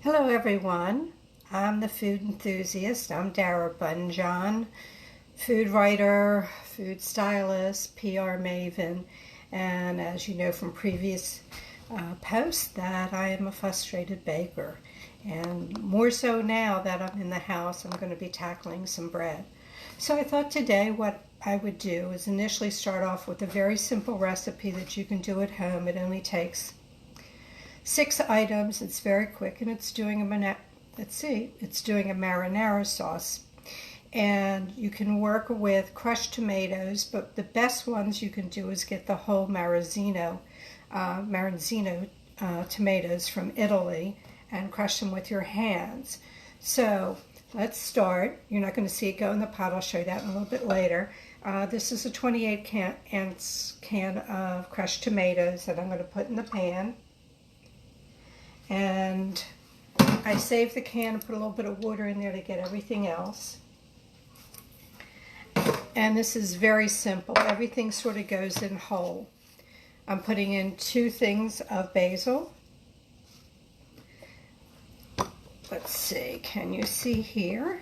Hello everyone, I'm the Food Enthusiast. I'm Dara Bunjon, food writer, food stylist, PR maven, and as you know from previous posts that I am a frustrated baker. And more so now that I'm in the house, I'm going to be tackling some bread. So I thought today what I would do is initially start off with a very simple recipe that you can do at home. It only takes 6 items. It's very quick, and it's doing a marinara sauce. And you can work with crushed tomatoes, but the best ones you can do is get the whole maranzino tomatoes from Italy and crush them with your hands. So let's start. You're not going to see it go in the pot. I'll show you that in a little bit later. This is a 28 can of crushed tomatoes that I'm going to put in the pan. And I saved the can and put a little bit of water in there to get everything else. And this is very simple. Everything sort of goes in whole. I'm putting in 2 things of basil. Let's see, can you see here?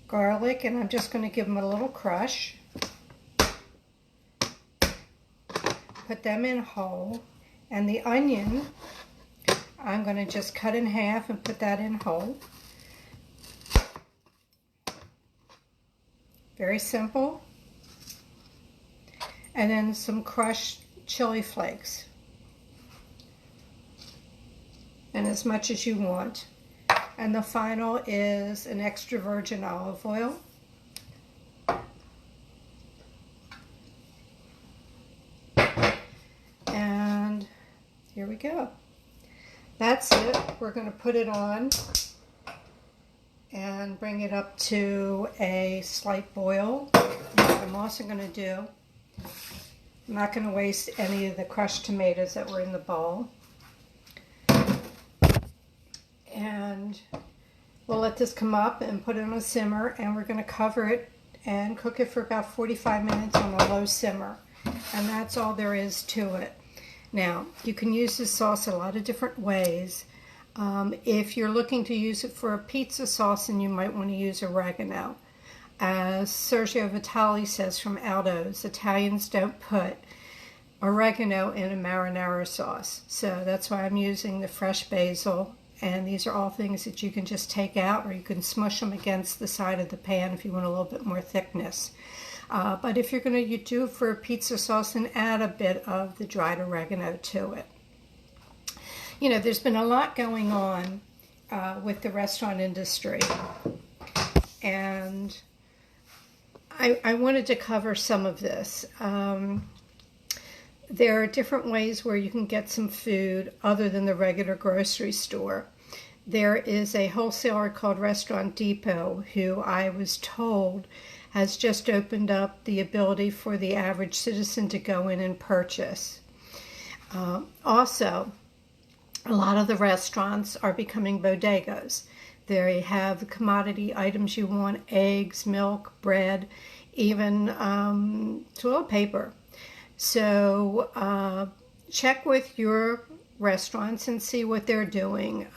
Garlic, and I'm just going to give them a little crush. Put them in whole. And the onion, I'm going to just cut in half and put that in whole. Very simple. And then some crushed chili flakes. And as much as you want. And the final is an extra virgin olive oil. And here we go. That's it. We're going to put it on and bring it up to a slight boil. What I'm also going to do, I'm not going to waste any of the crushed tomatoes that were in the bowl. And we'll let this come up and put it on a simmer, and we're going to cover it and cook it for about 45 minutes on a low simmer. And that's all there is to it. Now, you can use this sauce a lot of different ways. If you're looking to use it for a pizza sauce, then you might want to use oregano. As Sergio Vitale says from Aldo's, Italians don't put oregano in a marinara sauce. So that's why I'm using the fresh basil. And these are all things that you can just take out, or you can smush them against the side of the pan if you want a little bit more thickness. But if you're going to do it for a pizza sauce, then add a bit of the dried oregano to it. You know, there's been a lot going on with the restaurant industry, and I wanted to cover some of this. There are different ways where you can get some food other than the regular grocery store. There is a wholesaler called Restaurant Depot who I was told has just opened up the ability for the average citizen to go in and purchase. Also, a lot of the restaurants are becoming bodegas. They have the commodity items you want: eggs, milk, bread, even toilet paper. So check with your restaurants and see what they're doing.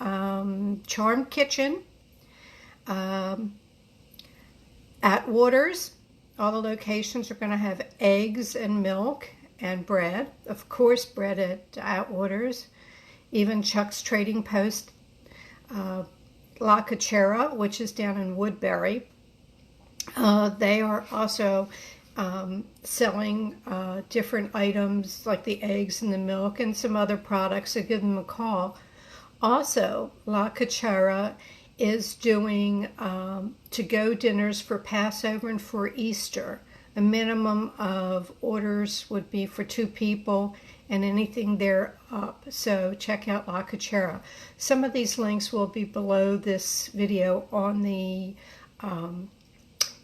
Charmed Kitchen, Atwater's, all the locations are going to have eggs and milk and bread. Of course, bread at Atwater's. Even Chuck's Trading Post, La Cachera, which is down in Woodbury. They are also selling different items like the eggs and the milk and some other products, so give them a call. Also, La Cachera is doing to-go dinners for Passover and for Easter. A minimum of orders would be for 2 people, and anything there up. So check out La Cachera. Some of these links will be below this video on the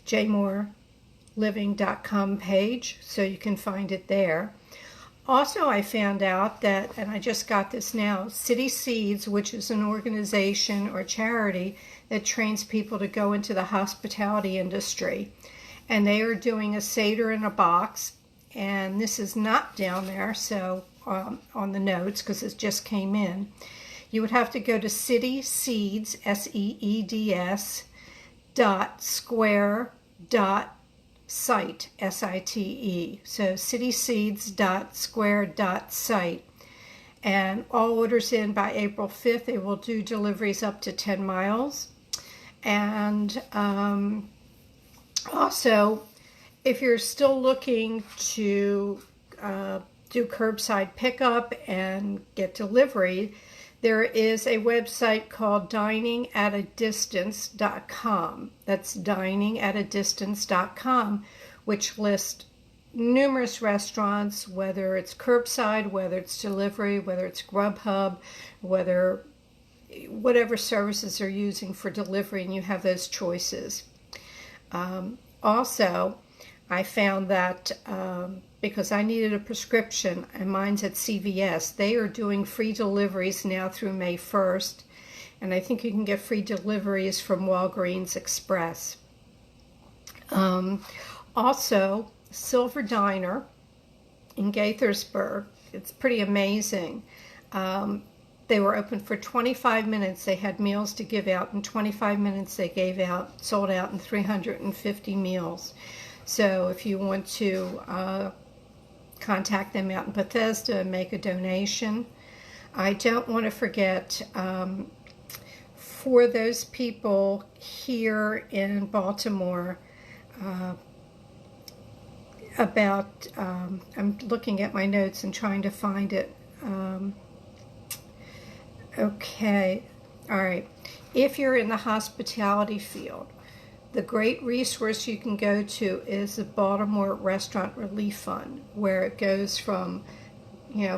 jmoreliving.com page, so you can find it there. Also, I found out that, and I just got this now, City Seeds, which is an organization or charity that trains people to go into the hospitality industry, and they are doing a Seder in a box, and this is not down there, so on the notes, because it just came in. you would have to go to City Seeds, SEEDS, .square.site, SITE. So cityseeds.square.site. And all orders in by April 5th. They will do deliveries up to 10 miles. And also, if you're still looking to do curbside pickup and get delivery, there is a website called diningatadistance.com. That's diningatadistance.com, which lists numerous restaurants, whether it's curbside, whether it's delivery, whether it's Grubhub, whatever services they're using for delivery, and you have those choices. Also, I found that because I needed a prescription, and mine's at CVS, they are doing free deliveries now through May 1st, and I think you can get free deliveries from Walgreens Express. Also, Silver Diner in Gaithersburg, it's pretty amazing. They were open for 25 minutes. They had meals to give out. In 25 minutes, they sold out in 350 meals. So if you want to contact them out in Bethesda and make a donation. I don't want to forget, for those people here in Baltimore, I'm looking at my notes and trying to find it. Okay, all right. If you're in the hospitality field, the great resource you can go to is the Baltimore Restaurant Relief Fund, where it goes from,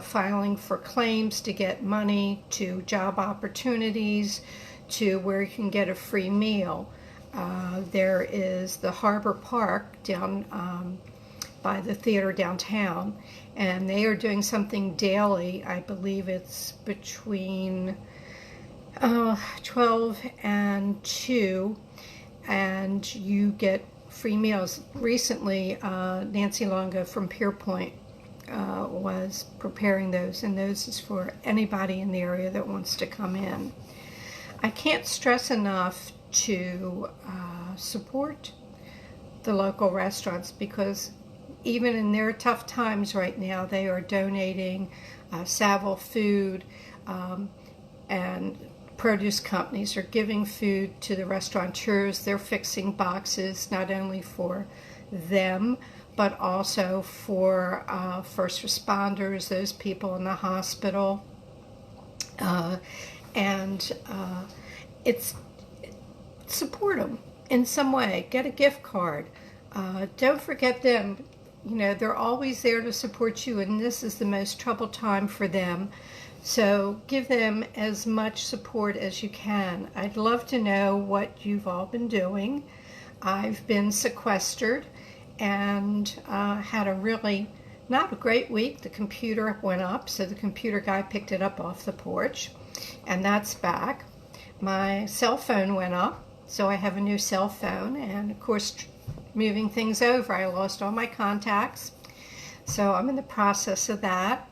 filing for claims to get money, to job opportunities, to where you can get a free meal. There is the Harbor Park down by the theater downtown, and they are doing something daily. I believe it's between 12 and 2, and you get free meals. Recently, Nancy Longo from Pierpoint was preparing those, and those is for anybody in the area that wants to come in. I can't stress enough to support the local restaurants, because even in their tough times right now, they are donating Savile Food, and produce companies are giving food to the restaurateurs. They're fixing boxes not only for them, but also for first responders, those people in the hospital. It's support them in some way. Get a gift card. Don't forget them. They're always there to support you, and this is the most troubled time for them. So give them as much support as you can. I'd love to know what you've all been doing. I've been sequestered and had a really not a great week. The computer went up, so the computer guy picked it up off the porch, and that's back. My cell phone went up, so I have a new cell phone, and of course, moving things over, I lost all my contacts, so I'm in the process of that.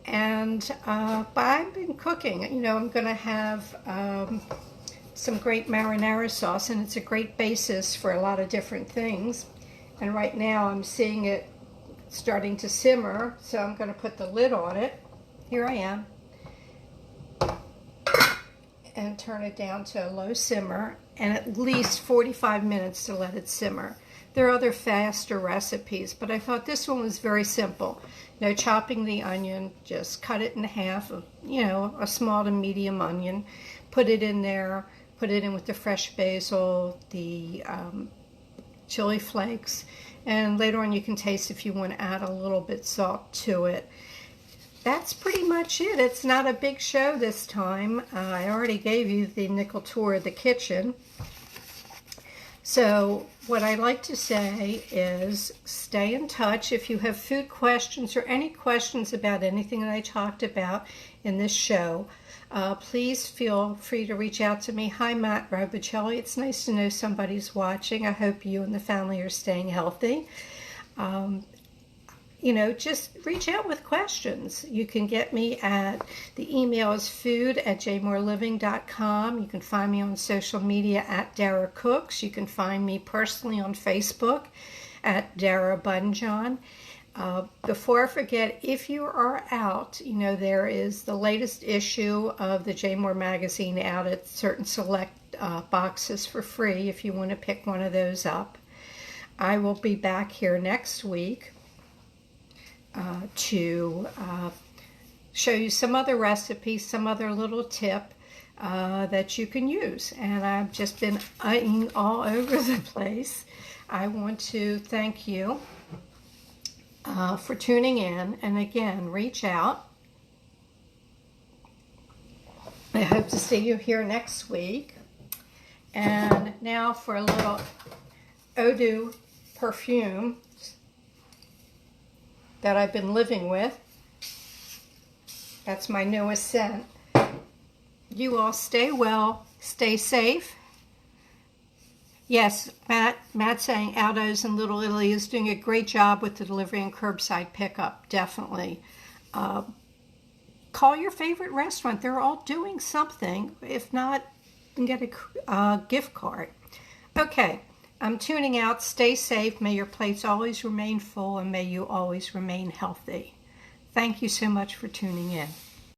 And but I've been cooking. I'm going to have some great marinara sauce, and it's a great basis for a lot of different things. And right now I'm seeing it starting to simmer, so I'm going to put the lid on it. Here I am. And turn it down to a low simmer, and at least 45 minutes to let it simmer. There are other faster recipes, but I thought this one was very simple. No chopping the onion, just cut it in half, a small to medium onion. Put it in there, put it in with the fresh basil, the chili flakes, and later on you can taste if you want to add a little bit salt to it. That's pretty much it. It's not a big show this time. I already gave you the nickel tour of the kitchen. So what I like to say is stay in touch. If you have food questions or any questions about anything that I talked about in this show, please feel free to reach out to me. Hi, Matt Robicelli. It's nice to know somebody's watching. I hope you and the family are staying healthy. just reach out with questions. You can get me at, the email is food@jmoreliving.com. You can find me on social media at Dara Cooks. You can find me personally on Facebook at Dara Bunjon. Before I forget, if you are out, there is the latest issue of the J More magazine out at certain select boxes for free if you want to pick one of those up. I will be back here next week to show you some other recipes, some other little tip that you can use. And I've just been eating all over the place. I want to thank you for tuning in. And again, reach out. I hope to see you here next week. And now for a little eau de perfume that I've been living with. That's my newest scent. You all stay well, stay safe. Yes, Matt's saying Aldo's in Little Italy is doing a great job with the delivery and curbside pickup, definitely. Call your favorite restaurant. They're all doing something. If not, you can get a gift card. Okay. I'm tuning out. Stay safe. May your plates always remain full, and may you always remain healthy. Thank you so much for tuning in.